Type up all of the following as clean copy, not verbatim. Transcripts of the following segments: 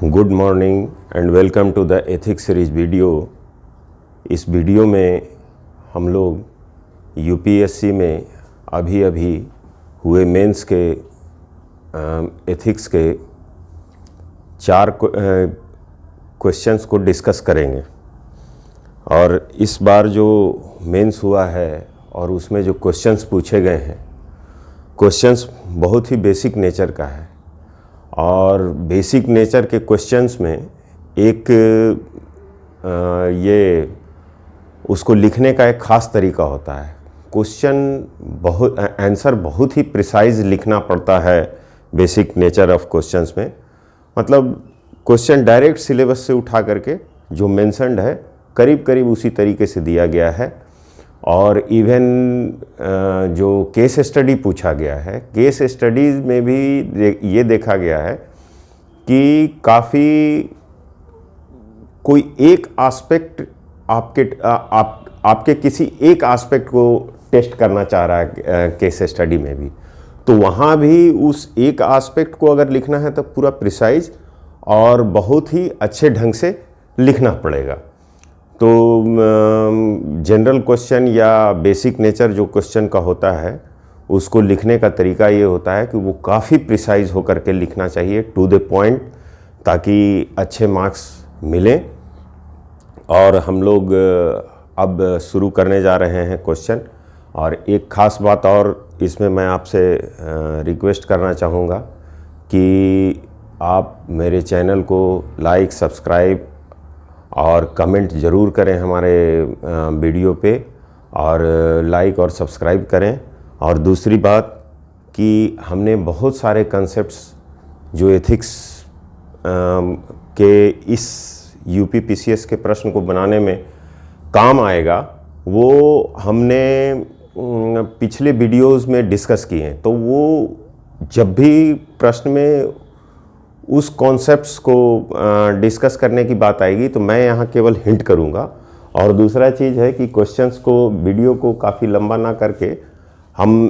Good morning and welcome to the ethics series video. इस video में हम लोग यूपीएससी में अभी हुए मेंस के एथिक्स के 4 क्वेश्चंस को डिस्कस करेंगे। और इस बार जो मेंस हुआ है और उसमें जो क्वेश्चंस पूछे गए हैं, क्वेश्चंस बहुत ही बेसिक नेचर का है। और बेसिक नेचर के क्वेश्चंस में एक ये उसको लिखने का एक ख़ास तरीका होता है। आंसर बहुत ही प्रिसाइज लिखना पड़ता है बेसिक नेचर ऑफ क्वेश्चंस में। मतलब क्वेश्चन डायरेक्ट सिलेबस से उठा करके जो मेंशन्ड है करीब करीब उसी तरीके से दिया गया है। और इवन जो केस स्टडी पूछा गया है, केस स्टडीज़ में भी ये देखा गया है कि काफ़ी कोई एक एस्पेक्ट आपके किसी एक एस्पेक्ट को टेस्ट करना चाह रहा है केस स्टडी में भी, तो वहाँ भी उस एक एस्पेक्ट को अगर लिखना है तो पूरा प्रिसाइज और बहुत ही अच्छे ढंग से लिखना पड़ेगा। तो जनरल क्वेश्चन या बेसिक नेचर जो क्वेश्चन का होता है उसको लिखने का तरीका ये होता है कि वो काफ़ी प्रिसाइज होकर के लिखना चाहिए, टू द पॉइंट, ताकि अच्छे मार्क्स मिलें। और हम लोग अब शुरू करने जा रहे हैं क्वेश्चन। और एक ख़ास बात और इसमें मैं आपसे रिक्वेस्ट करना चाहूँगा कि आप मेरे चैनल को लाइक, सब्सक्राइब और कमेंट ज़रूर करें हमारे वीडियो पे, और लाइक और सब्सक्राइब करें। और दूसरी बात कि हमने बहुत सारे कंसेप्ट्स जो एथिक्स के इस यूपीपीसीएस के प्रश्न को बनाने में काम आएगा, वो हमने पिछले वीडियोस में डिस्कस किए हैं। तो वो जब भी प्रश्न में उस कॉन्सेप्ट्स को डिस्कस करने की बात आएगी तो मैं यहाँ केवल हिंट करूँगा। और दूसरा चीज़ है कि क्वेश्चंस को, वीडियो को काफ़ी लंबा ना करके हम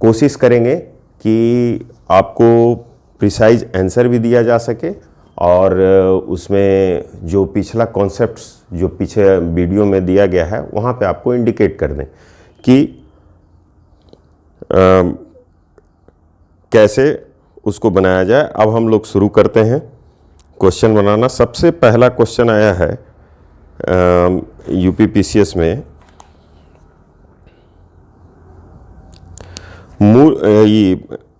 कोशिश करेंगे कि आपको प्रिसाइज आंसर भी दिया जा सके, और उसमें जो पिछला कॉन्सेप्ट्स जो पीछे वीडियो में दिया गया है वहाँ पे आपको इंडिकेट कर दें कि कैसे उसको बनाया जाए। अब हम लोग शुरू करते हैं क्वेश्चन बनाना। सबसे पहला क्वेश्चन आया है यूपीपीसीएस में,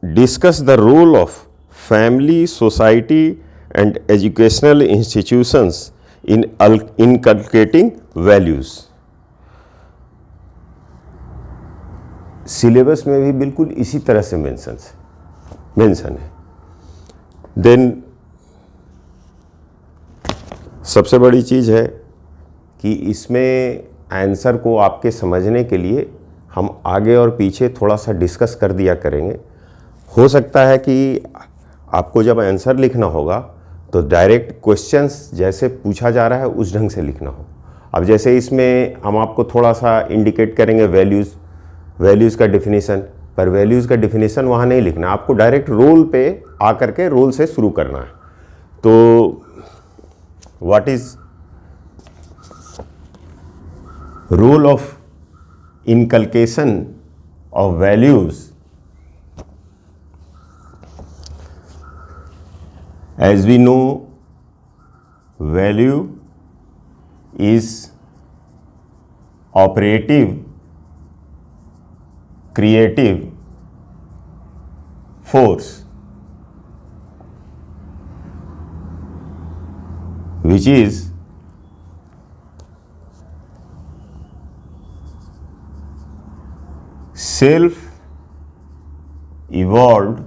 discuss the role of family, society and educational institutions in inculcating values. Syllabus में भी बिल्कुल इसी तरह से मेंशन है। देन सबसे बड़ी चीज़ है कि इसमें आंसर को आपके समझने के लिए हम आगे और पीछे थोड़ा सा डिस्कस कर दिया करेंगे। हो सकता है कि आपको जब आंसर लिखना होगा तो डायरेक्ट क्वेश्चंस जैसे पूछा जा रहा है उस ढंग से लिखना हो। अब जैसे इसमें हम आपको थोड़ा सा इंडिकेट करेंगे वैल्यूज़ का डिफिनीसन, पर वैल्यूज़ का डिफिनीसन वहाँ नहीं लिखना, आपको डायरेक्ट रोल पे आकर के रोल से शुरू करना है। तो what is role of inculcation of values? As we know, value is operative, creative force which is self-evolved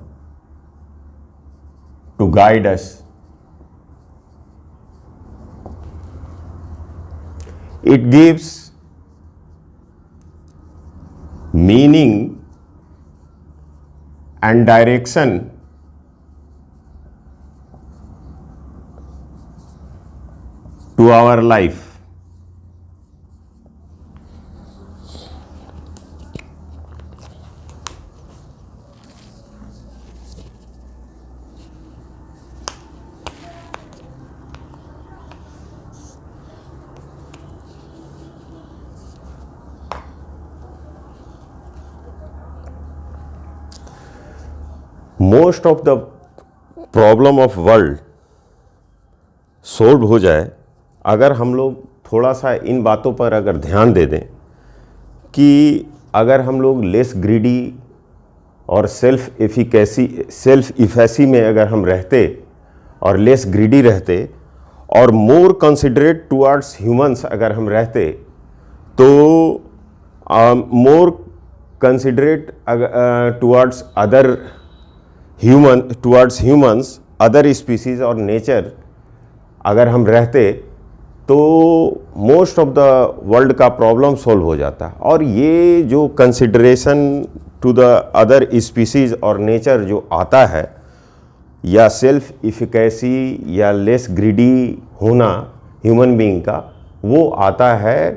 to guide us. It gives meaning and direction to our life. Most of the problem of world solve हो जाए अगर हम लोग थोड़ा सा इन बातों पर अगर ध्यान दे दें कि अगर हम लोग लेस ग्रीडी और सेल्फ इफेसी में अगर हम रहते और लेस ग्रीडी रहते और मोर कंसिडरेट टुवर्ड्स ह्यूमंस अगर हम रहते तो more considerate towards humans other species और नेचर अगर हम रहते तो मोस्ट ऑफ द वर्ल्ड का प्रॉब्लम सॉल्व हो जाता। और ये जो consideration to the other species और नेचर जो आता है या सेल्फ इफिकेसी या लेस ग्रीडी होना ह्यूमन बीइंग का, वो आता है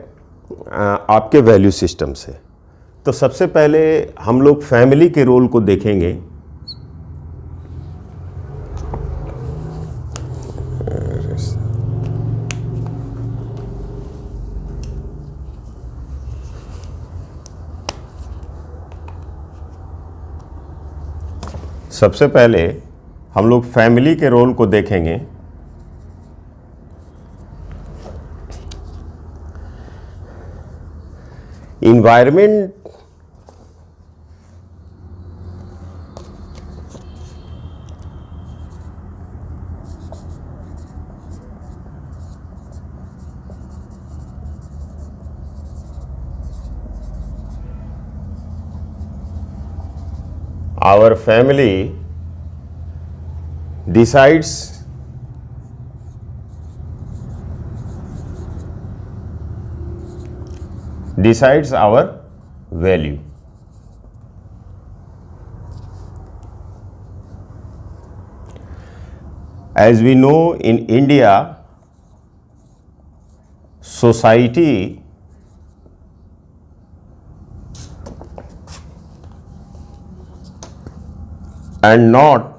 आपके वैल्यू सिस्टम से। तो सबसे पहले हम लोग फैमिली के रोल को देखेंगे। सबसे पहले हम लोग फैमिली के रोल को देखेंगे। Environment our family decides our value. As we know, in India, society and not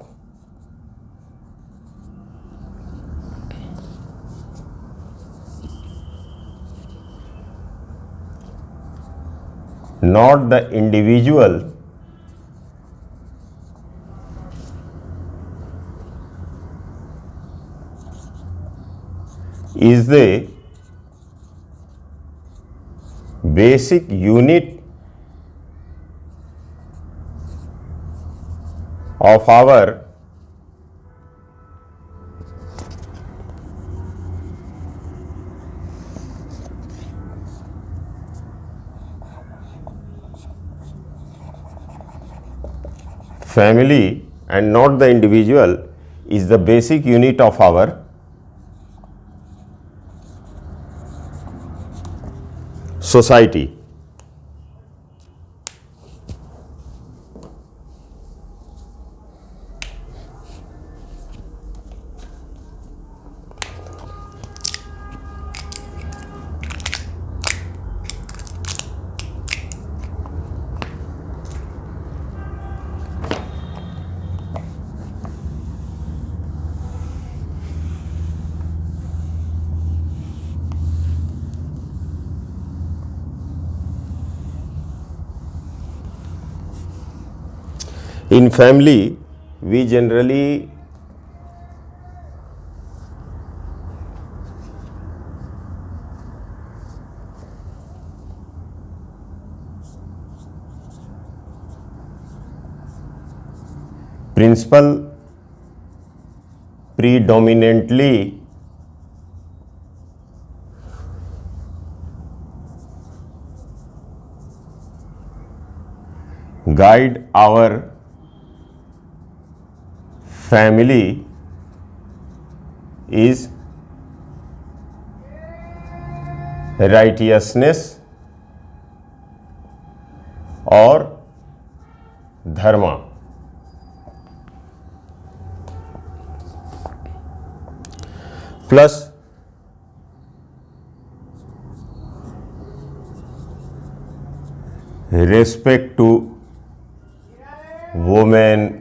the individual is the basic unit of our family and not the individual is the basic unit of our society. In family, we generally principal predominantly guide our family is righteousness और dharma. Plus respect to women,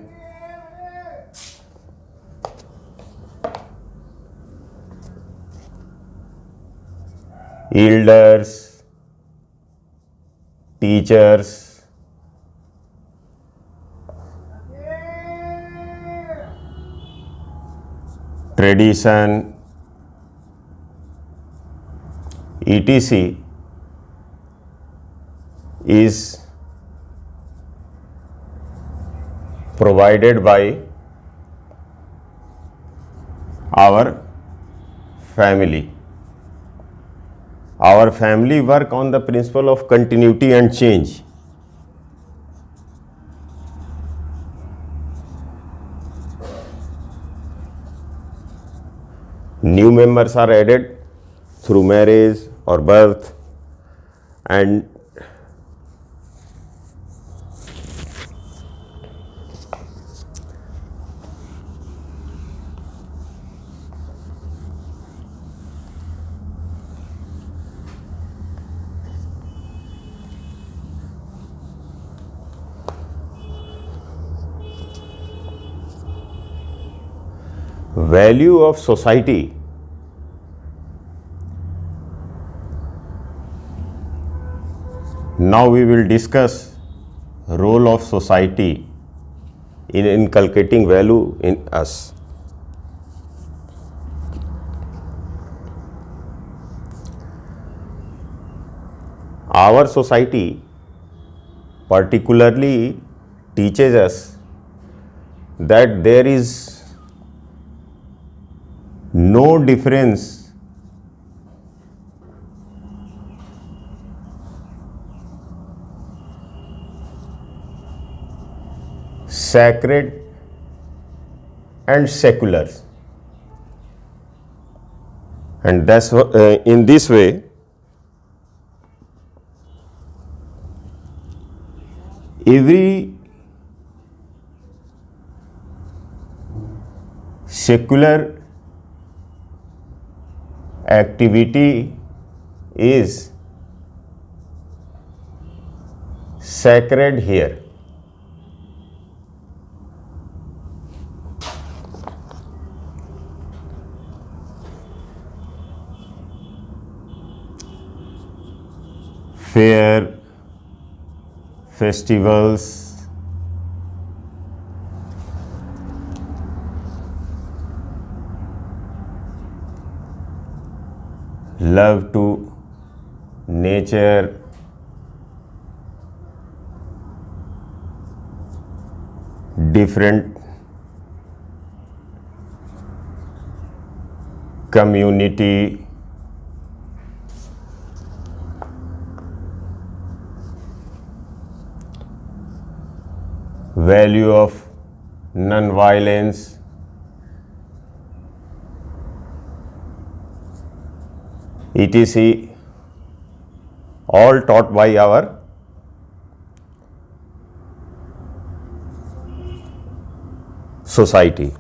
elders, teachers, tradition, etc. is provided by our family. Our family work on the principle of continuity and change. New members are added through marriage or birth, and value of society. Now we will discuss role of society in inculcating value in us. Our society particularly teaches us that there is no difference sacred and secular, and that's in this way every secular activity is sacred here. Fair, festivals, love to nature, different community, value of non-violence, etc., all taught by our society.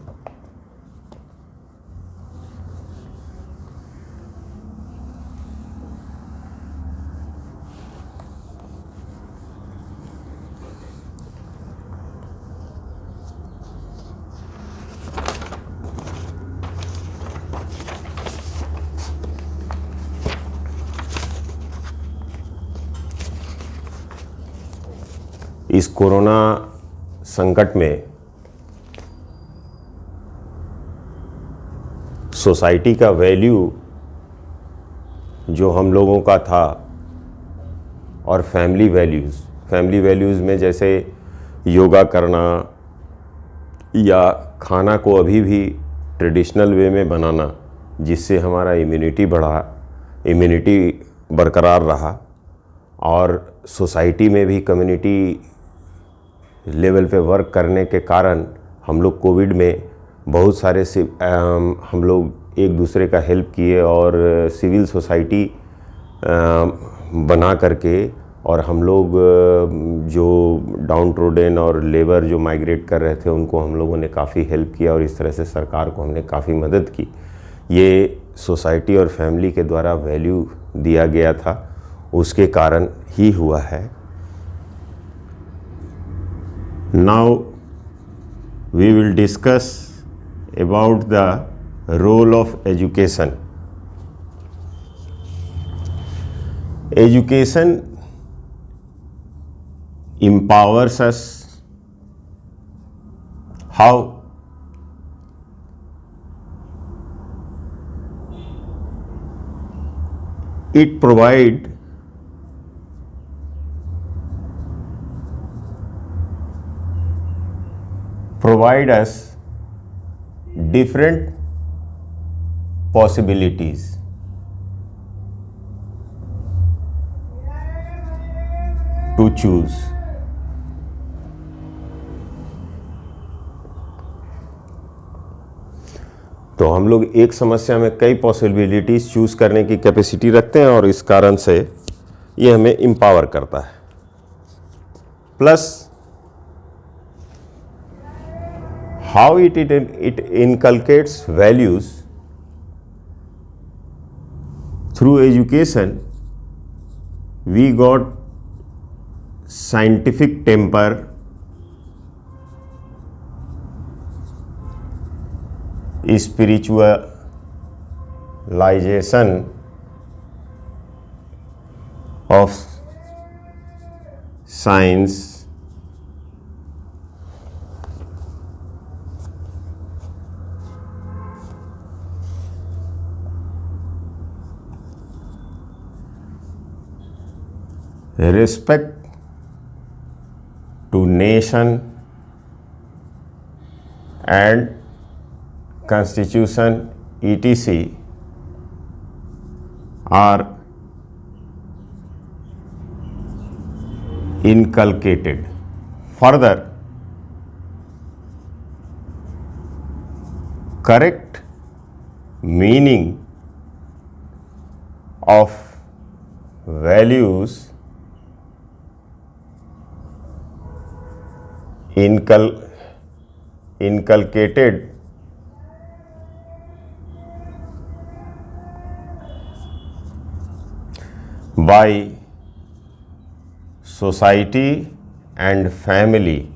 इस corona संकट में society का value जो हम लोगों का था और फैमिली वैल्यूज़ में जैसे योगा करना या खाना को अभी भी ट्रेडिशनल वे में बनाना जिससे हमारा इम्यूनिटी बरकरार रहा, और सोसाइटी में भी कम्युनिटी लेवल पे वर्क करने के कारण हम लोग कोविड में बहुत सारे हम लोग एक दूसरे का हेल्प किए और सिविल सोसाइटी बना करके, और हम लोग जो डाउन ट्रोडन और लेबर जो माइग्रेट कर रहे थे उनको हम लोगों ने काफ़ी हेल्प किया, और इस तरह से सरकार को हमने काफ़ी मदद की। ये सोसाइटी और फैमिली के द्वारा वैल्यू दिया गया था, उसके कारण ही हुआ है। Now we will discuss about the role of education. Education empowers us. How? it provide us different possibilities. To choose. तो हम लोग एक समस्या में कई पॉसिबिलिटीज चूज करने की कैपेसिटी रखते हैं और इस कारण से ये हमें एम्पावर करता है. Plus how it inculcates values through education. We got scientific temper, spiritualization of science, respect to nation and constitution etc. are inculcated. Further, correct meaning of values inculcated by society and family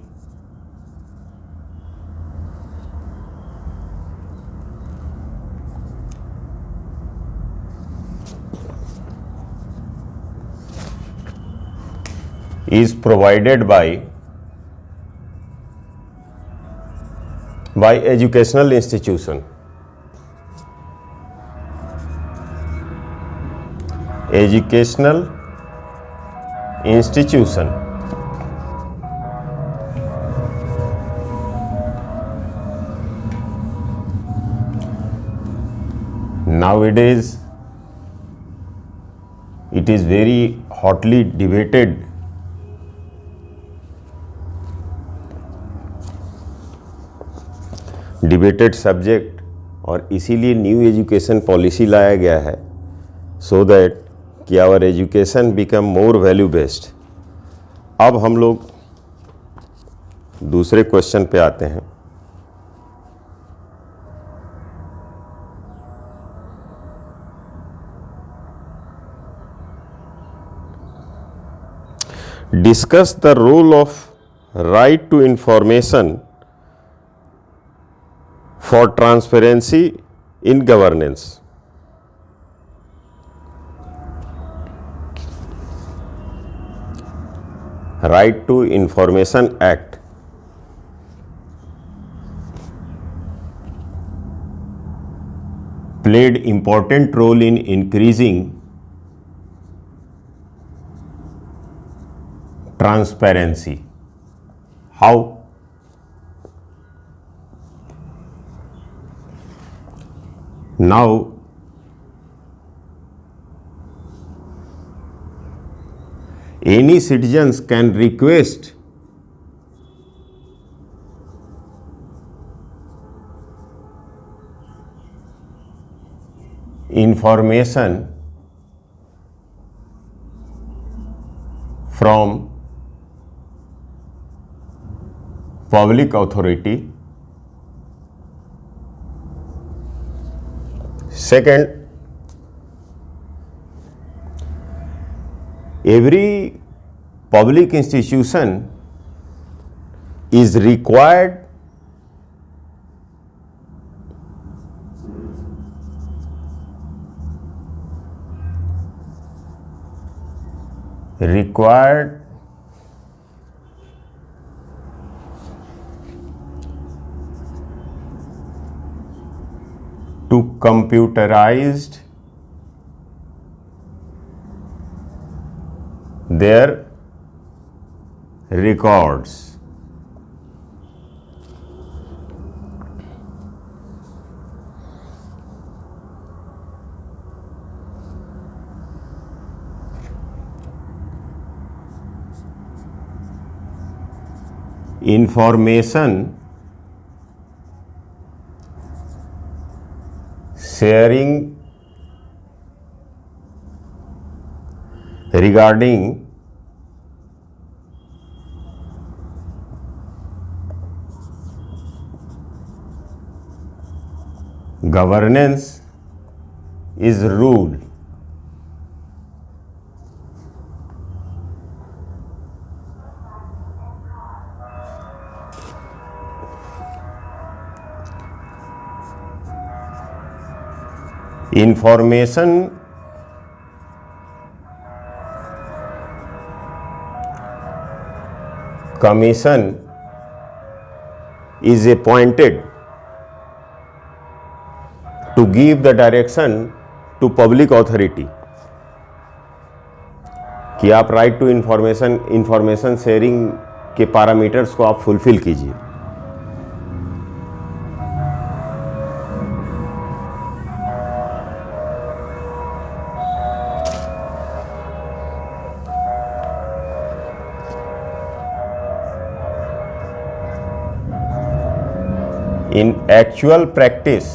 is provided by educational institution. Educational institution nowadays it is very hotly debated subject और इसीलिए new education policy लाया गया है so that कि our education become more value based. अब हम लोग दूसरे क्वेश्चन पे आते हैं. Discuss the role of right to information for transparency in governance. Right to Information Act played important role in increasing transparency. How? Now, any citizens can request information from public authority. Second, every public institution is required to computerized their records. Information sharing regarding governance is ruled information commission is appointed to give the direction to public authority कि आप right to information sharing के parameters को आप fulfil कीजिए। In actual practice,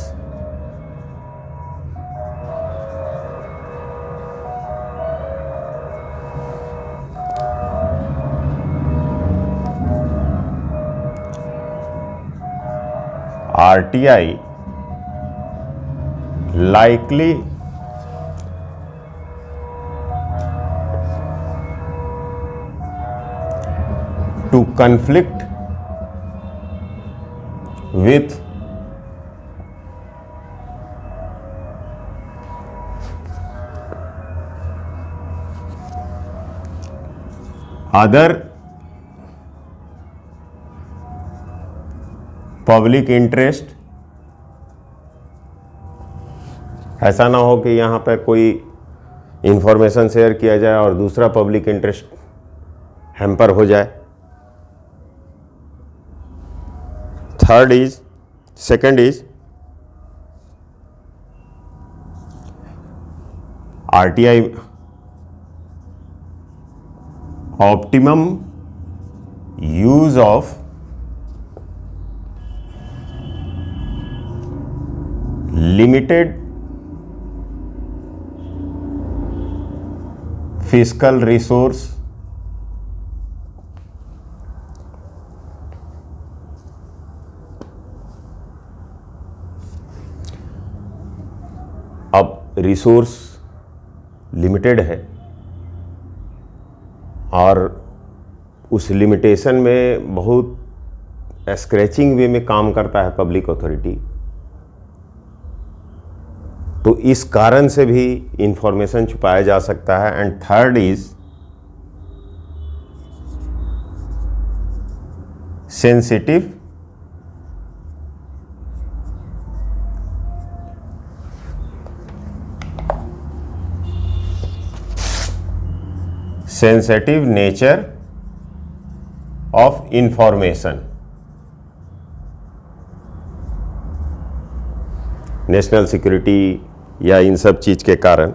RTI likely to conflict with other public interest. ऐसा ना हो कि यहाँ पर कोई इंफॉर्मेशन शेयर किया जाए और दूसरा पब्लिक इंटरेस्ट हैम्पर हो जाए। Second is RTI optimum use of limited fiscal resource अब रिसोर्स लिमिटेड है और उस लिमिटेशन में बहुत स्क्रैचिंग वे में काम करता है पब्लिक अथॉरिटी, तो इस कारण से भी इंफॉर्मेशन छुपाया जा सकता है। And third is sensitive nature of information. National security या इन सब चीज के कारण,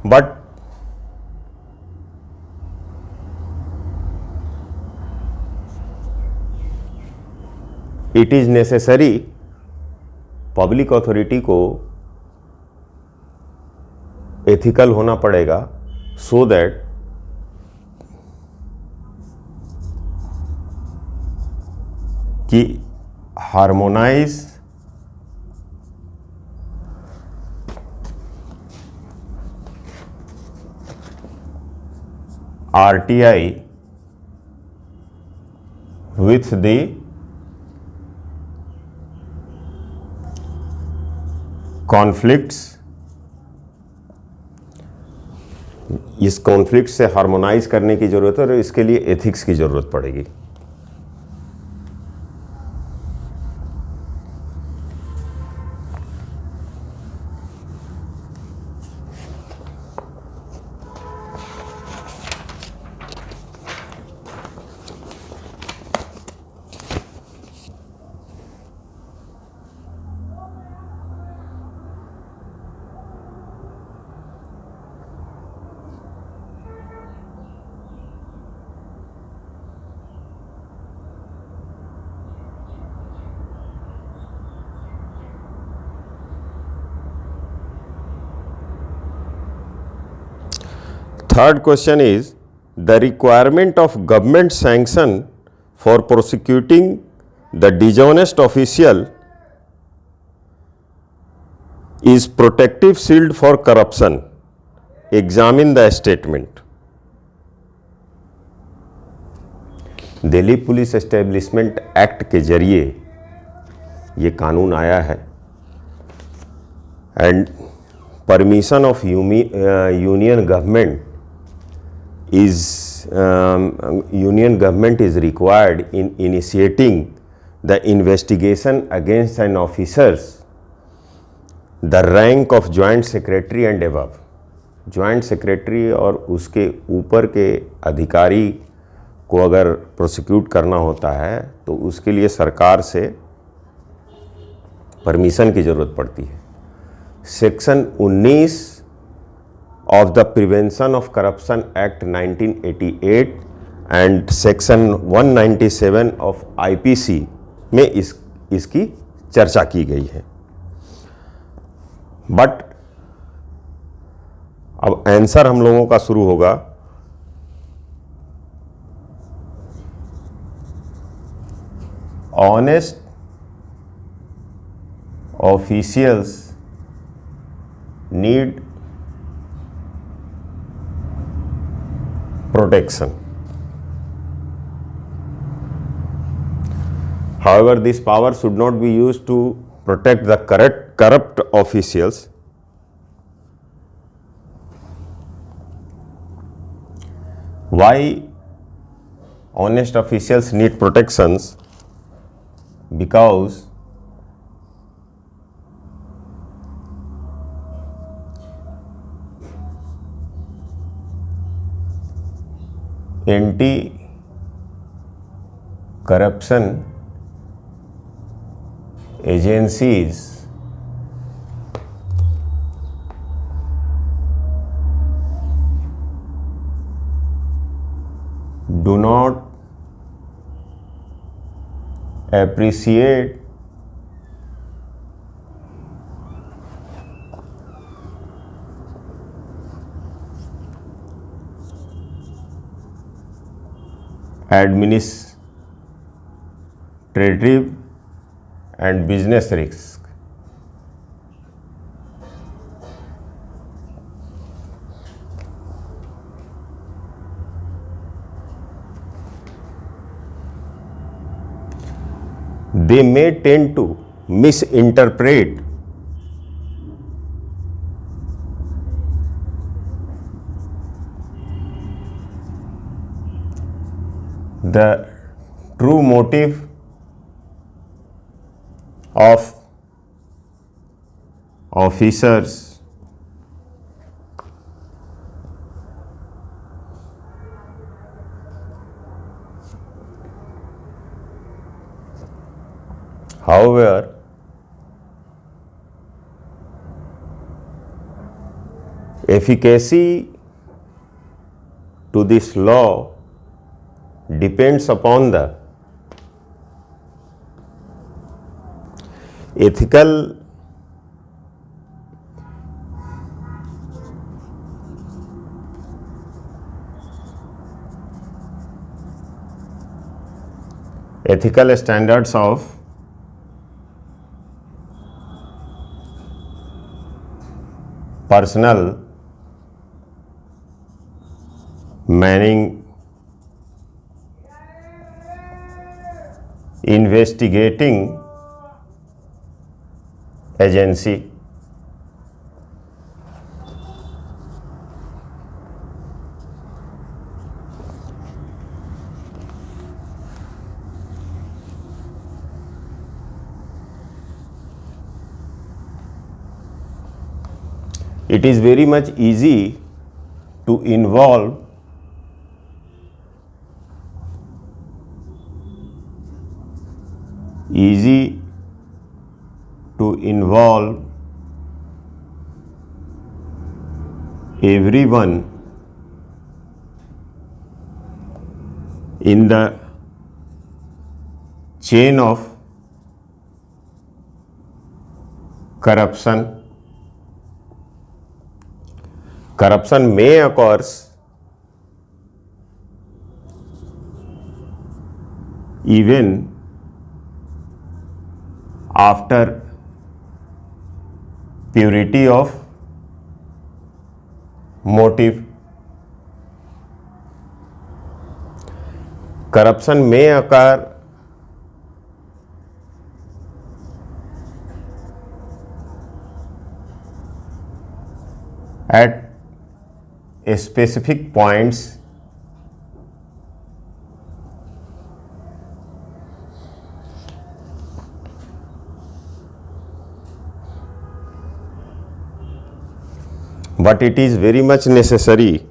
but it is necessary, public authority को एथिकल होना पड़ेगा सो दैट कि harmonise RTI with the conflicts, इस कॉन्फ्लिक्ट से हार्मोनाइज करने की जरूरत है और इसके लिए एथिक्स की जरूरत पड़ेगी। third question is the requirement of government sanction for prosecuting the dishonest official is protective shield for corruption. Examine the statement. Delhi police establishment act के जरिए ये कानून आया है and permission of union government is required in initiating the investigation against an officers the rank of joint secretary and above. Joint secretary और उसके ऊपर के अधिकारी को अगर प्रोसिक्यूट करना होता है तो उसके लिए सरकार से परमिशन की ज़रूरत पड़ती है. Section 19 of the prevention of corruption act 1988 and section 197 of IPC में इसकी चर्चा की गई है. बट अब आंसर हम लोगों का शुरू होगा. Honest officials need protection. However, this power should not be used to protect the corrupt officials. Why honest officials need protections? Because anti-corruption agencies do not appreciate administrative and business risk. They may tend to misinterpret the true motive of officers however efficacy to this law depends upon the ethical standards of personnel manning investigating agency. It is very much easy to involve everyone in the chain of corruption. Corruption may occur even after purity of motive. Corruption may occur at specific points but it is very much necessary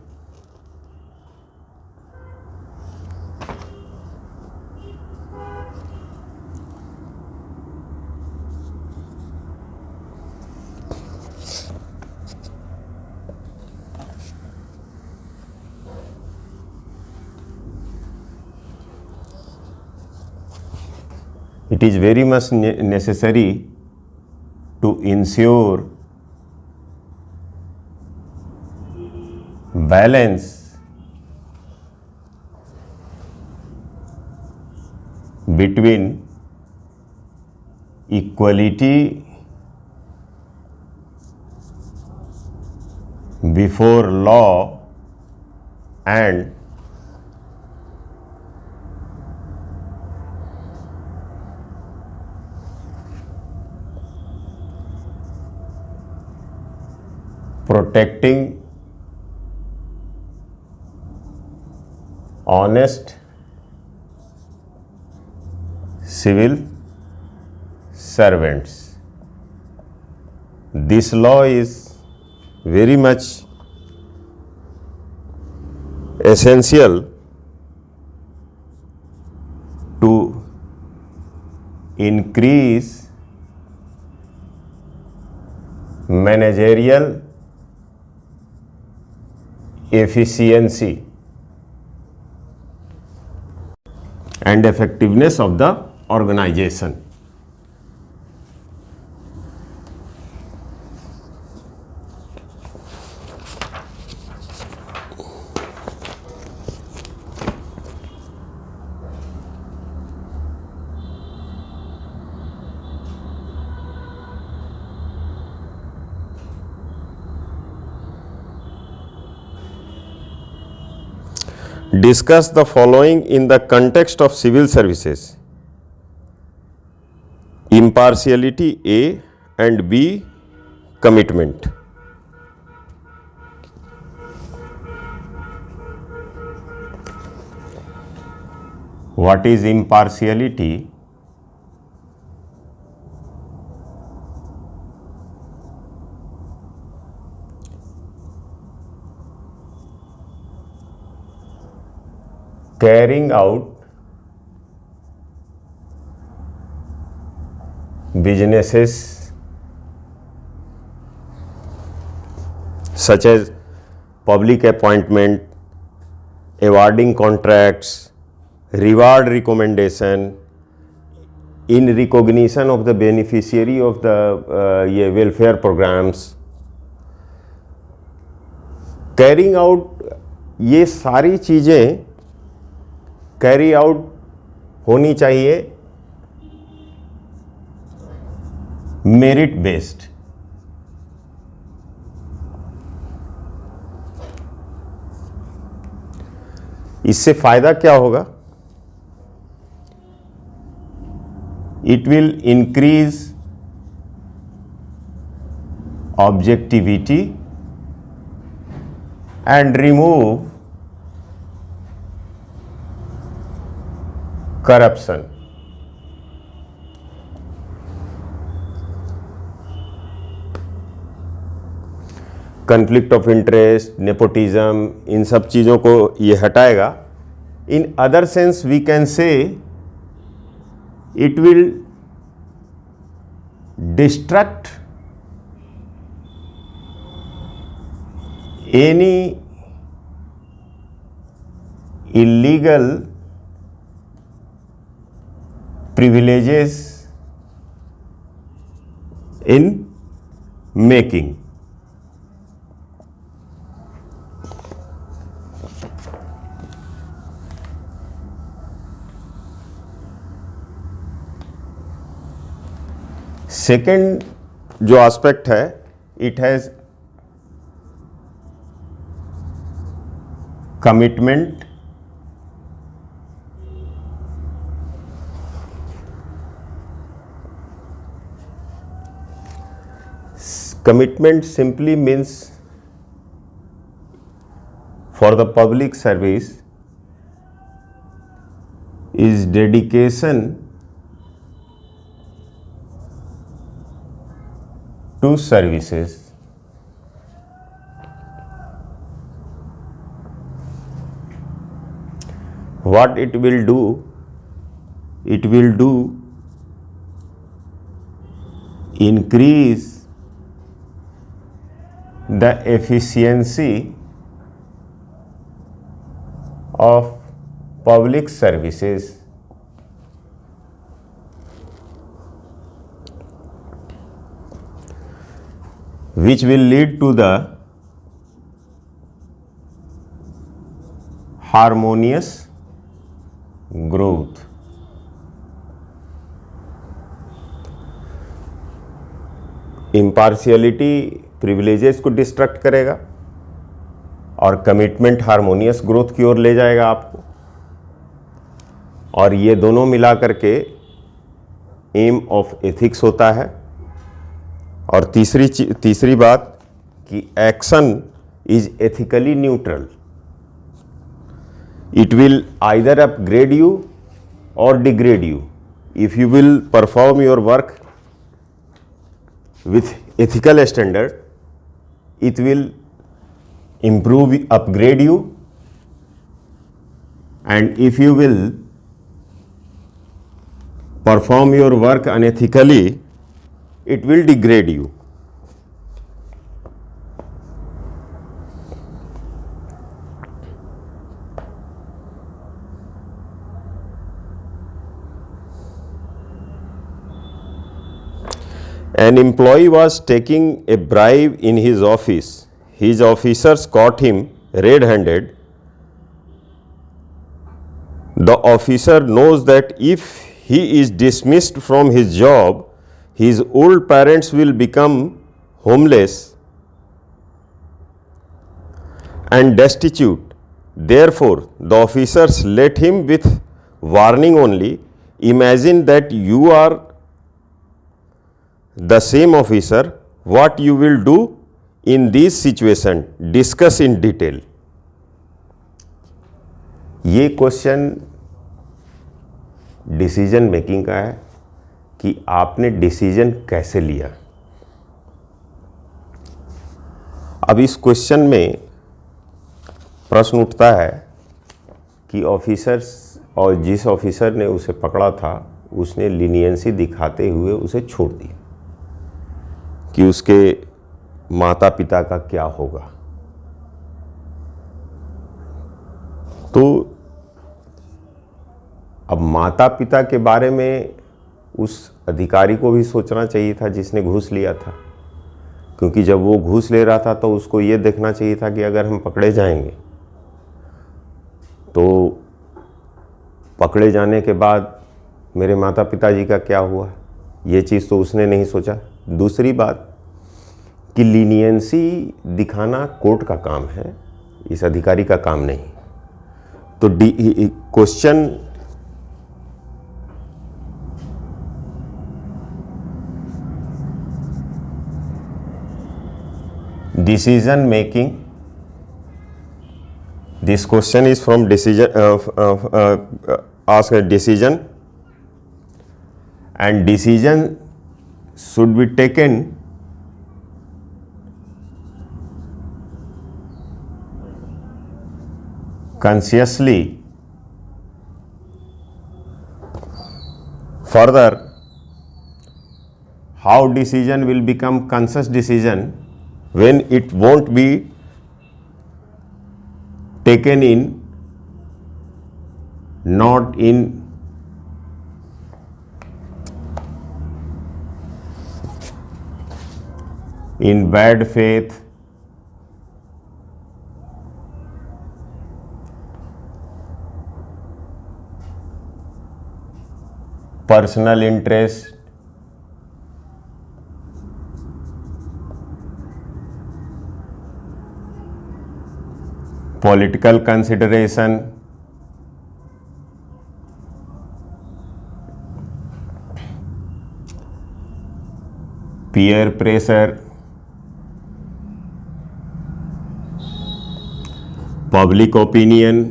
necessary to ensure balance between equality before law and protecting honest civil servants. This law is very much essential to increase managerial efficiency and effectiveness of the organization. Discuss the following in the context of civil services: impartiality A and B, commitment. What is impartiality? Carrying out businesses such as public appointment, awarding contracts, reward recommendation in recognition of the beneficiary of the welfare programs. Carrying out, ये सारी चीज़ें carry out होनी चाहिए merit based. इससे फायदा क्या होगा? It will increase objectivity and remove corruption. Conflict of interest, nepotism, इन सब चीज़ों को ये हटाएगा। In other sense we can say it will distract any illegal privileges in making. Second जो एस्पेक्ट है, it has commitment, commitment simply means for the public service is dedication to services. What it will do? It will do increase the efficiency of public services, which will lead to the harmonious growth. Impartiality privileges को destruct करेगा और commitment harmonious growth की ओर ले जाएगा आपको, और ये दोनों मिला करके एम ऑफ एथिक्स होता है। और तीसरी बात कि action is ethically neutral, it will either upgrade you or degrade you. If you will perform your work with ethical standard, it will improve, upgrade you, and if you will perform your work unethically, it will degrade you. An employee was taking a bribe in his office. His officers caught him red-handed. The officer knows that if he is dismissed from his job, his old parents will become homeless and destitute. Therefore, the officers let him with warning only. Imagine that you are the same officer. What you will do in this situation? Discuss in detail. ये question decision making का है कि आपने decision कैसे लिया। अब इस question में प्रश्न उठता है कि ऑफिसर्स, और जिस ऑफिसर ने उसे पकड़ा था उसने लीनियंसी दिखाते हुए उसे छोड़ दिया, कि उसके माता पिता का क्या होगा। तो अब माता पिता के बारे में उस अधिकारी को भी सोचना चाहिए था जिसने घूस लिया था, क्योंकि जब वो घूस ले रहा था तो उसको ये देखना चाहिए था कि अगर हम पकड़े जाएंगे तो पकड़े जाने के बाद मेरे माता पिताजी का क्या हुआ। ये चीज़ तो उसने नहीं सोचा। दूसरी बात कि लीनियंसी दिखाना कोर्ट का काम है, इस अधिकारी का काम नहीं। तो question decision making, this question is from decision, ask a decision, and decision should be taken consciously. Further, how decision will become conscious decision when it won't be taken in, not in bad faith, personal interest, political consideration, peer pressure, public opinion,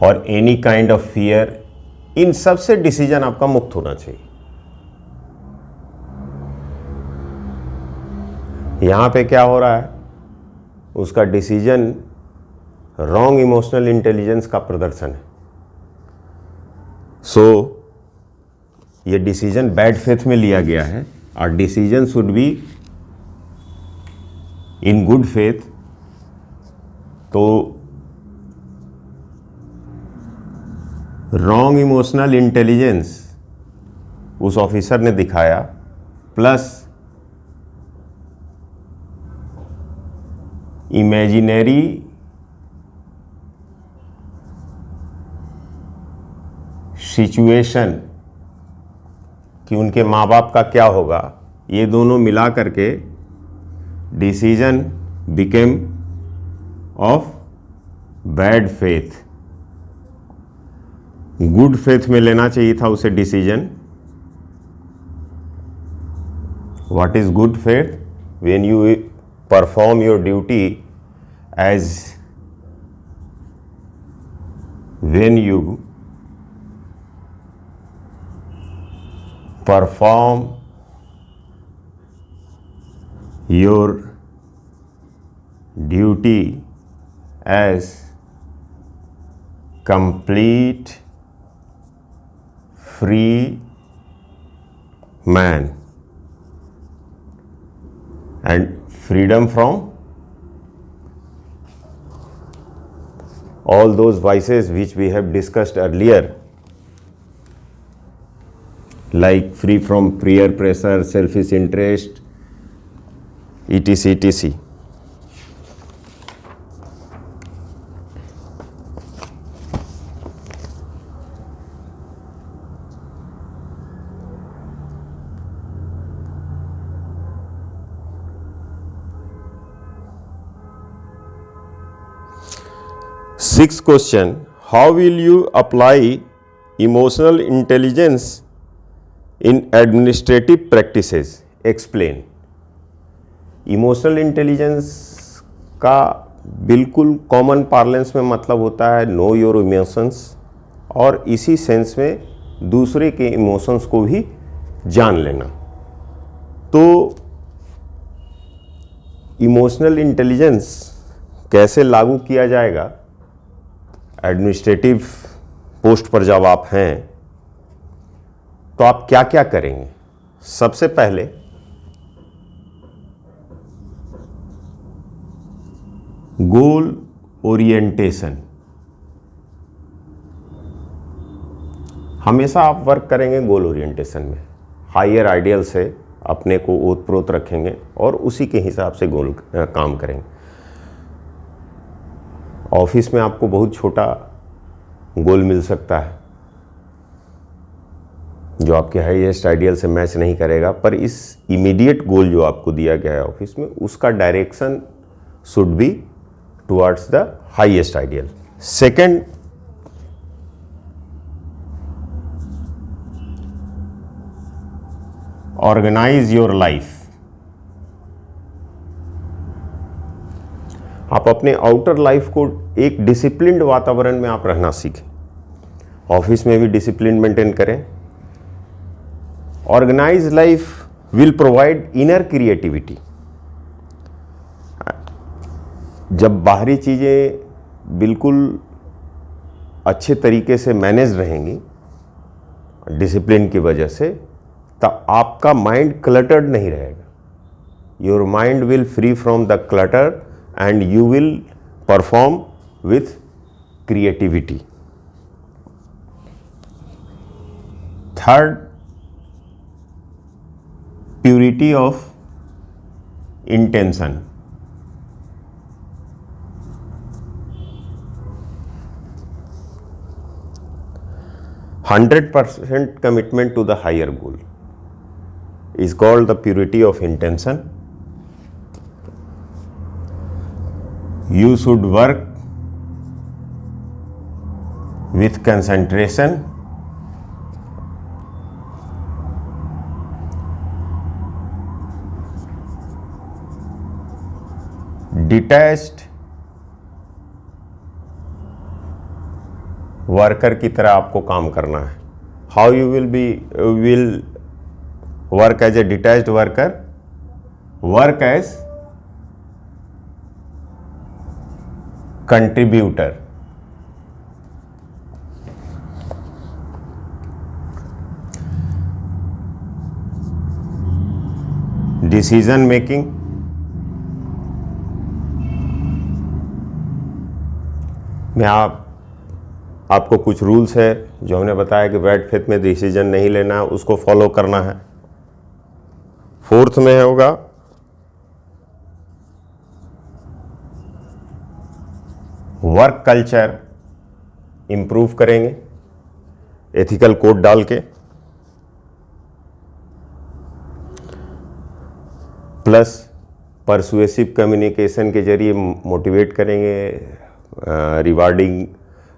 और any kind of fear, इन सब से decision आपका मुक्त होना चाहिए। यहां पे क्या हो रहा है, उसका डिसीजन रॉन्ग इमोशनल इंटेलिजेंस का प्रदर्शन है। सो ये डिसीजन बैड फेथ में लिया गया है, और decision should be in good faith. तो रॉन्ग इमोशनल इंटेलिजेंस उस ऑफिसर ने दिखाया, प्लस इमेजिनरी सिचुएशन कि उनके माँ बाप का क्या होगा, ये दोनों मिला करके decision became of bad faith. Good faith में लेना चाहिए था उसे decision. What is good faith? When you perform your duty as when you perform your duty as complete free man and freedom from all those vices which we have discussed earlier, like free from peer pressure, selfish interest, etc. etc. Sixth question, how will you apply emotional intelligence in administrative practices? Explain. Emotional intelligence का बिल्कुल common parlance में मतलब होता है know your emotions, और इसी sense में दूसरे के इमोशंस को भी जान लेना। तो इमोशनल इंटेलिजेंस कैसे लागू किया जाएगा एडमिनिस्ट्रेटिव पोस्ट पर जब आप हैं, तो आप क्या क्या करेंगे? सबसे पहले गोल ओरिएंटेशन। हमेशा आप वर्क करेंगे गोल ओरिएंटेशन में, हायर आइडियल से अपने को ओतप्रोत रखेंगे और उसी के हिसाब से गोल काम करेंगे। ऑफिस में आपको बहुत छोटा गोल मिल सकता है जो आपके हाईएस्ट आइडियल से मैच नहीं करेगा, पर इस इमीडिएट गोल जो आपको दिया गया है ऑफिस में, उसका direction should be towards the highest ideal. Second, organise your life. आप अपने आउटर लाइफ को एक डिसिप्लिन्ड वातावरण में आप रहना सीखें। ऑफिस में भी डिसिप्लिन मेंटेन करें। Organise life will provide inner creativity. जब बाहरी चीज़ें बिल्कुल अच्छे तरीके से मैनेज रहेंगी डिसिप्लिन की वजह से, तब आपका माइंड क्लटर्ड नहीं रहेगा। Your mind will free from the clutter and you will perform with creativity. Third, purity of intention. 100% commitment to the higher goal is called the purity of intention. You should work with concentration, detached worker की तरह आपको काम करना है. How you will work as a detached worker? Work as contributor. Decision making, में आपको कुछ rules है जो हमने बताया कि बैड फेथ में डिसीजन नहीं लेना, उसको फॉलो करना है. फोर्थ में होगा वर्क कल्चर इंप्रूव करेंगे एथिकल कोड डाल के, प्लस परसुएसिव कम्युनिकेशन के जरिए मोटिवेट करेंगे,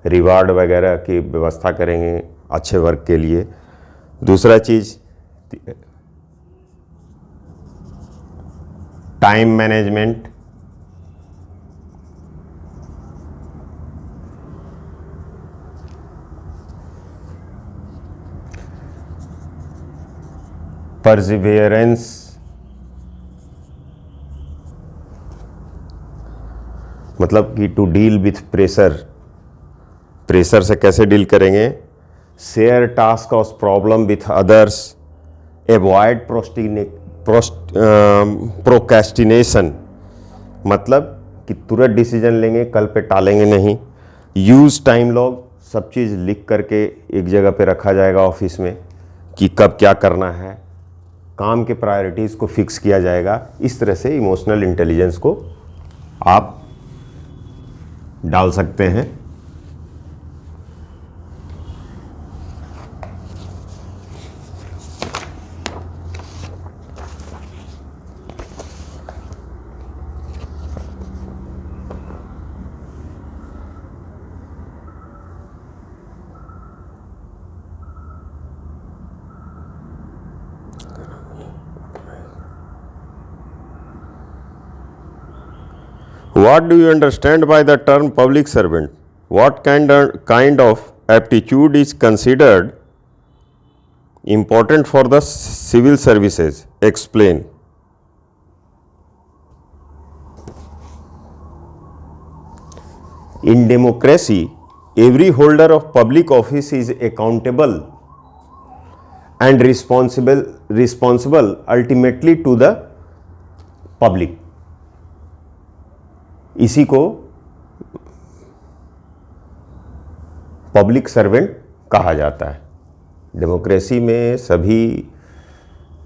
रिवार्ड वगैरह की व्यवस्था करेंगे अच्छे वर्क के लिए. दूसरा चीज़ टाइम मैनेजमेंट, परसिवियरेंस, मतलब कि टू डील विथ प्रेशर से कैसे डील करेंगे. शेयर टास्क और problem with others, avoid procrastination, मतलब कि तुरंत डिसीजन लेंगे, कल पे टालेंगे नहीं. यूज़ टाइम लॉग, सब चीज़ लिख करके एक जगह पे रखा जाएगा ऑफिस में कि कब क्या करना है, काम के प्रायोरिटीज़ को फिक्स किया जाएगा. इस तरह से इमोशनल इंटेलिजेंस को आप डाल सकते हैं. What do you understand by the term public servant? What kind of aptitude is considered important for the civil services? Explain. In democracy, every holder of public office is accountable and responsible ultimately to the public. इसी को public servant कहा जाता है. Democracy में सभी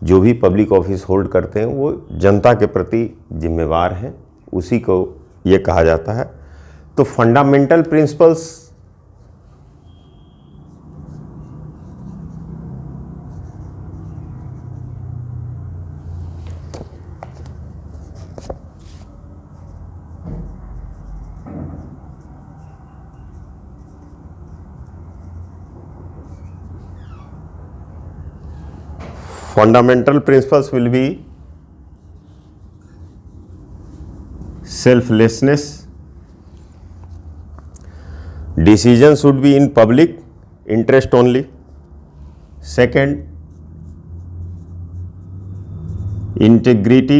जो भी public office hold करते हैं वो जनता के प्रति जिम्मेवार हैं, उसी को ये कहा जाता है. तो fundamental principles will be selflessness, decision should be in public interest only. Second, integrity,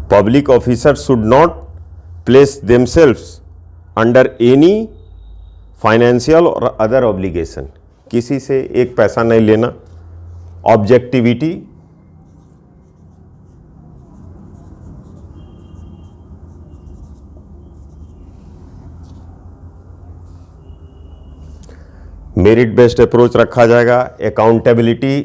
public officers should not place themselves under any financial or other obligation. किसी से एक पैसा नहीं लेना. ऑब्जेक्टिविटी, मेरिट बेस्ड अप्रोच रखा जाएगा. अकाउंटेबिलिटी,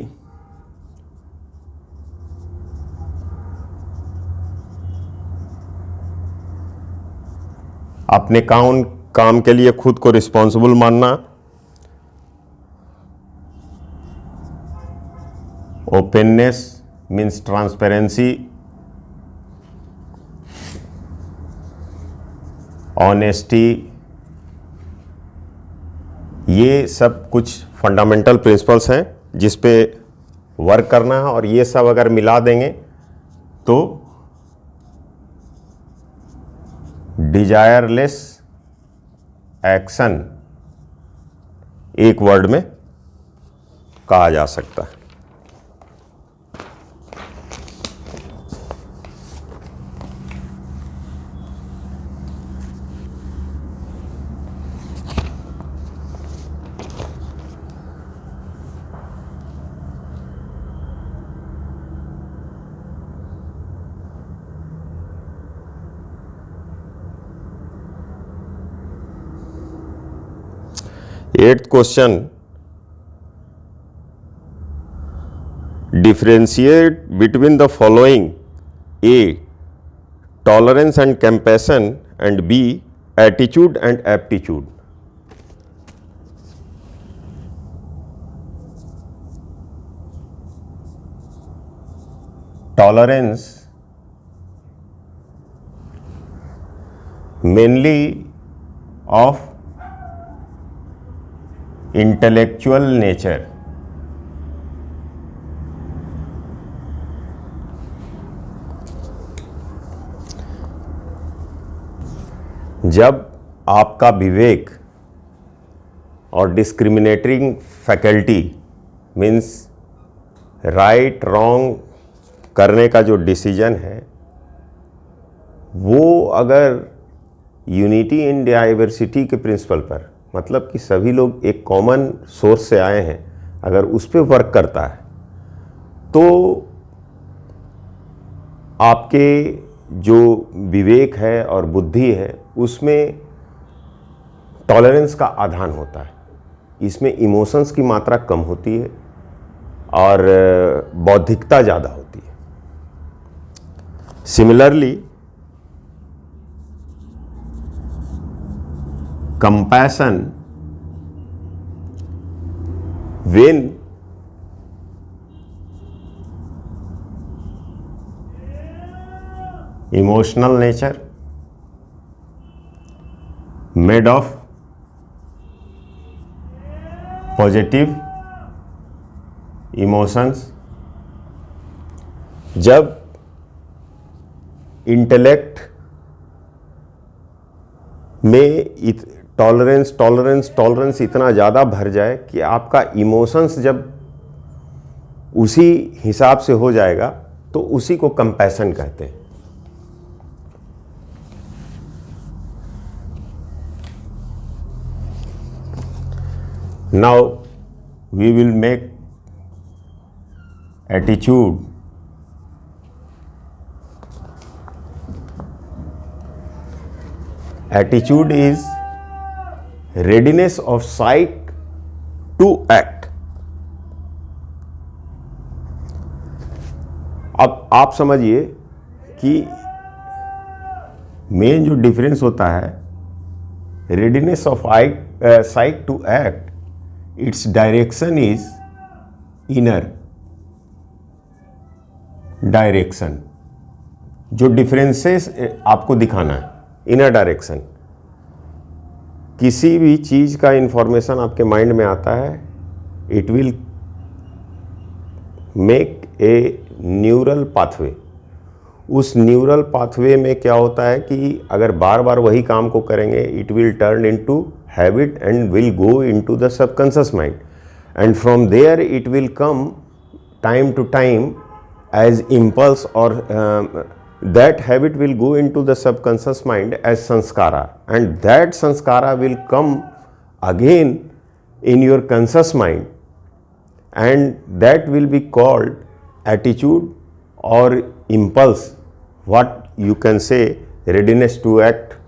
अपने काम काम के लिए खुद को रिस्पॉन्सिबल मानना, ओपननेस मीन्स ट्रांसपेरेंसी, ऑनेस्टी, ये सब कुछ फंडामेंटल प्रिंसिपल्स हैं जिस पे वर्क करना है। और ये सब अगर मिला देंगे तो डिजायरलेस एक्शन एक वर्ड में कहा जा सकता है। Eighth question, differentiate between the following: A tolerance and compassion and B attitude and aptitude. Tolerance mainly of intellectual nature, जब आपका विवेक और discriminating faculty means right wrong करने का जो डिसीजन है वो अगर यूनिटी इन डाइवर्सिटी के प्रिंसिपल पर, मतलब कि सभी लोग एक कॉमन सोर्स से आए हैं, अगर उस पर वर्क करता है तो आपके जो विवेक है और बुद्धि है उसमें टॉलरेंस का आधान होता है। इसमें इमोशंस की मात्रा कम होती है और बौद्धिकता ज़्यादा होती है। Similarly compassion, when emotional nature made of positive emotions, जब इंटेलेक्ट में टॉलरेंस इतना ज़्यादा भर जाए कि आपका इमोशंस जब उसी हिसाब से हो जाएगा तो उसी को कंपैशन कहते हैं। Now we will make attitude. Attitude is readiness of psyche to act। अब आप समझिए कि मेन जो डिफरेंस होता है readiness of psyche to act, its direction is inner direction। जो डिफरेंसेस आपको दिखाना है, इनर डायरेक्शन। किसी भी चीज़ का इंफॉर्मेशन आपके माइंड में आता है, it will make a neural pathway. उस न्यूरल पाथवे में क्या होता है कि अगर बार बार वही काम को करेंगे, it will turn into habit and will go into the subconscious mind, and from there it will come time to time as impulse, और that habit will go into the subconscious mind as sanskara, and that sanskara will come again in your conscious mind, and that will be called attitude or impulse, what you can say readiness to act।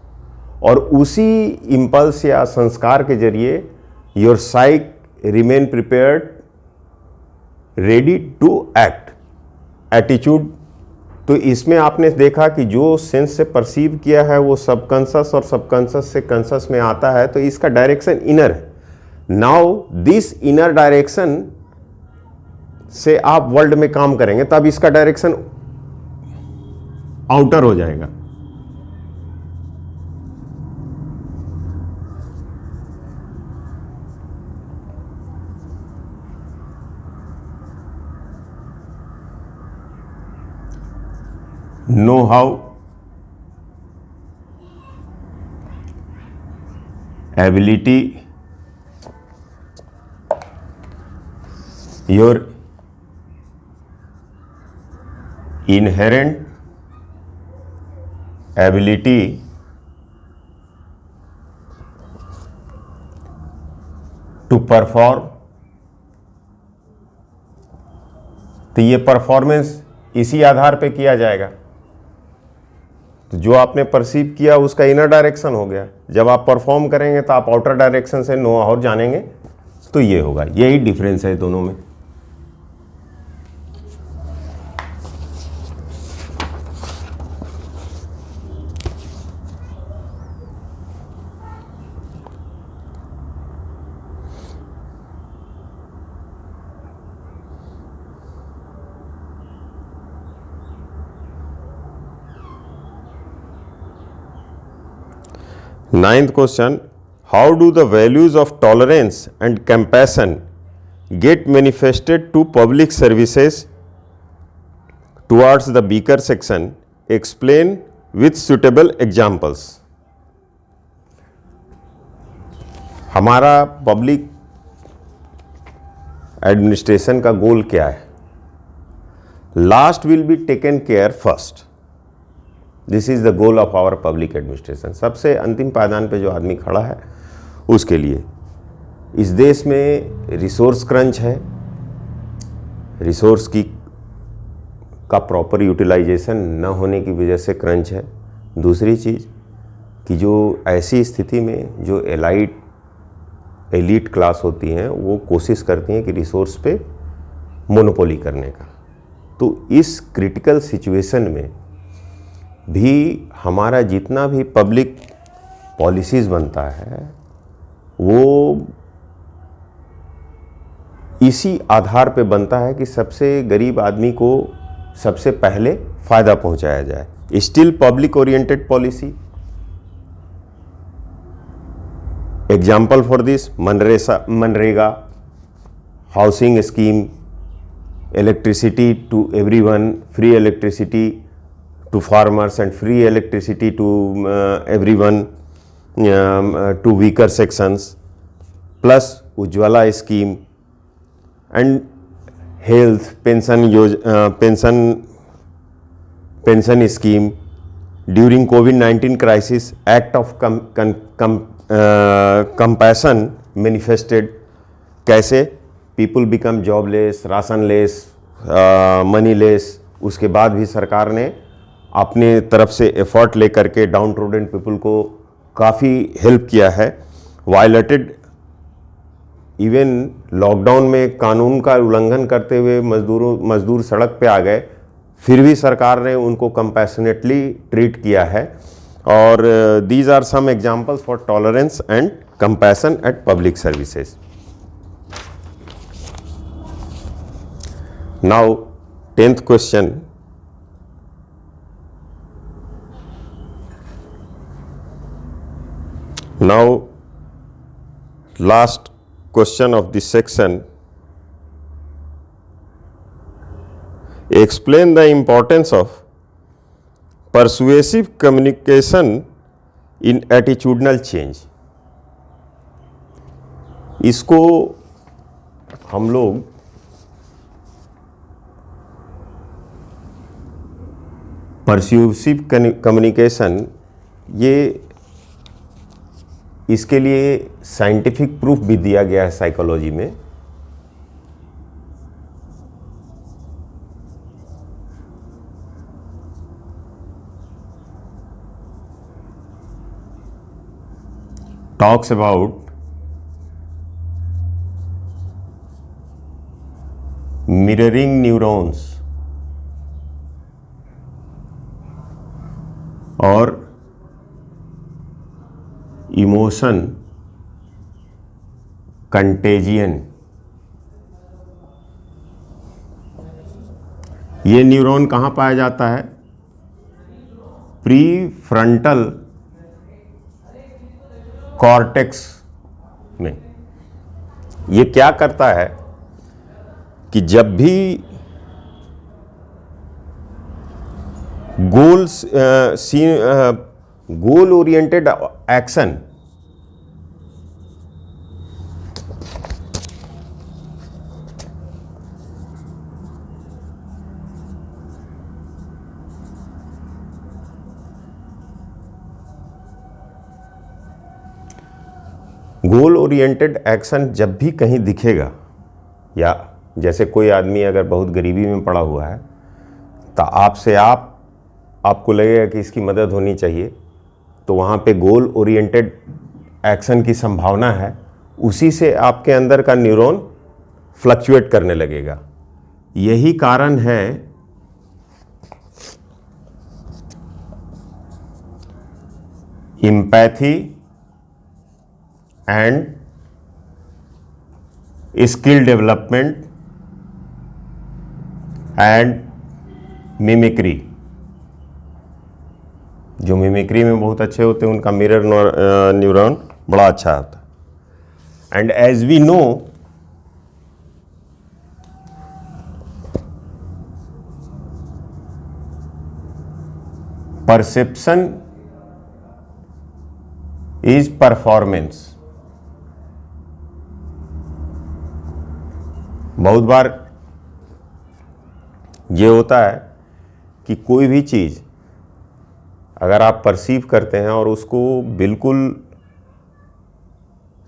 और उसी impulse या संस्कार के जरिए your psyche remain prepared, ready to act। attitude तो इसमें आपने देखा कि जो सेंस से परसीव किया है वो सबकॉन्शस और सबकॉन्शस से कॉन्शस में आता है, तो इसका डायरेक्शन इनर है। नाउ दिस इनर डायरेक्शन से आप वर्ल्ड में काम करेंगे तब इसका डायरेक्शन आउटर हो जाएगा। know how ability your inherent ability to perform। तो ये परफॉर्मेंस इसी आधार पे किया जाएगा। तो जो आपने परसीव किया उसका इनर डायरेक्शन हो गया, जब आप परफॉर्म करेंगे तो आप आउटर डायरेक्शन से नो और जानेंगे, तो ये होगा। यही डिफरेंस है दोनों में। Ninth question, how do the values of tolerance and compassion get manifested to public services towards the weaker section? Explain with suitable examples। हमारा पब्लिक एडमिनिस्ट्रेशन का गोल क्या है? Last will be taken care first. This is the goal of our public administration. सबसे अंतिम पायदान पे जो आदमी खड़ा है उसके लिए। इस देश में रिसोर्स क्रंच है, रिसोर्स की का प्रॉपर यूटिलाइजेशन न होने की वजह से क्रंच है। दूसरी चीज़ कि जो ऐसी स्थिति में जो एलीट क्लास होती हैं वो कोशिश करती हैं कि रिसोर्स पे मोनोपोली करने का। तो इस क्रिटिकल सिचुएशन में भी हमारा जितना भी पब्लिक पॉलिसीज़ बनता है वो इसी आधार पे बनता है कि सबसे गरीब आदमी को सबसे पहले फ़ायदा पहुंचाया जाए। Still public oriented policy. Example for this मनरेगा, housing scheme, electricity to everyone, free electricity to farmers and free electricity to everyone, to weaker sections, plus Ujjwala scheme and health pension scheme. During COVID-19 crisis, act of compassion manifested। कैसे people become jobless, rationless, moneyless, उसके बाद भी सरकार ने अपने तरफ से effort लेकर के डाउन ट्रोडन पीपल को काफ़ी हेल्प किया है। वायलेटेड इवन लॉकडाउन में कानून का उल्लंघन करते हुए मजदूर सड़क पे आ गए, फिर भी सरकार ने उनको कंपैशनेटली ट्रीट किया है। और these are some examples for tolerance and compassion at public services. Now 10th question, now last question of this section, explain the importance of persuasive communication in attitudinal change। इसको हम लोग परस्यूसिव communication, ये इसके लिए scientific proof भी दिया गया है साइकोलॉजी में। टॉक्स अबाउट मिररिंग न्यूरॉन्स और इमोशन कंटेजियन। ये न्यूरॉन कहाँ पाया जाता है? प्री फ्रंटल कॉर्टेक्स में। ये क्या करता है कि जब भी goal oriented action goal oriented action जब भी कहीं दिखेगा, या जैसे कोई आदमी अगर बहुत गरीबी में पड़ा हुआ है तो आपको लगेगा कि इसकी मदद होनी चाहिए, तो वहाँ पे गोल ओरिएंटेड एक्शन की संभावना है, उसी से आपके अंदर का न्यूरॉन फ्लक्चुएट करने लगेगा। यही कारण है empathy and skill development and mimicry. जो मिमिक्री में बहुत अच्छे होते हैं उनका मिरर न्यूरॉन बड़ा अच्छा होता है। And as we know, perception is performance. बहुत बार ये होता है कि कोई भी चीज़ अगर आप परसीव करते हैं और उसको बिल्कुल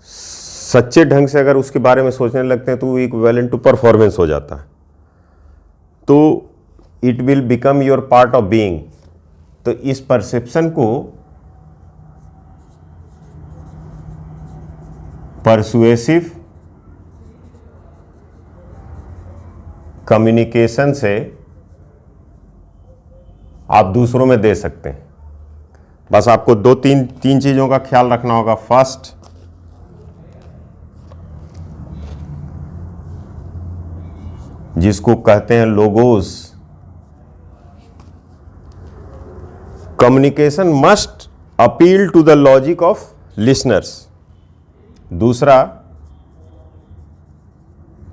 सच्चे ढंग से अगर उसके बारे में सोचने लगते हैं तो वो इक्विवेलेंट टू परफॉर्मेंस हो जाता है, तो it will become your part of being. तो इस परसेप्शन को परसुएसिव कम्युनिकेशन से आप दूसरों में दे सकते हैं। बस आपको तीन चीज़ों का ख्याल रखना होगा। फर्स्ट, जिसको कहते हैं logos, communication must appeal to the logic of listeners. दूसरा,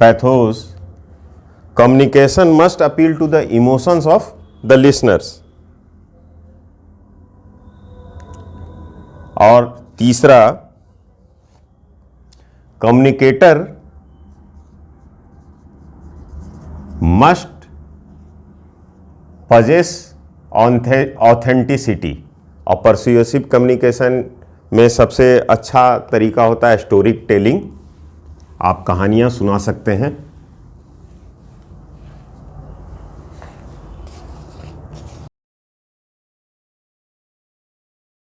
pathos, communication must appeal to the emotions of the listeners. और तीसरा, कम्युनिकेटर मस्ट पजेस ऑथेंटिसिटी। और परसुएसिव कम्युनिकेशन में सबसे अच्छा तरीका होता है स्टोरी टेलिंग। आप कहानियां सुना सकते हैं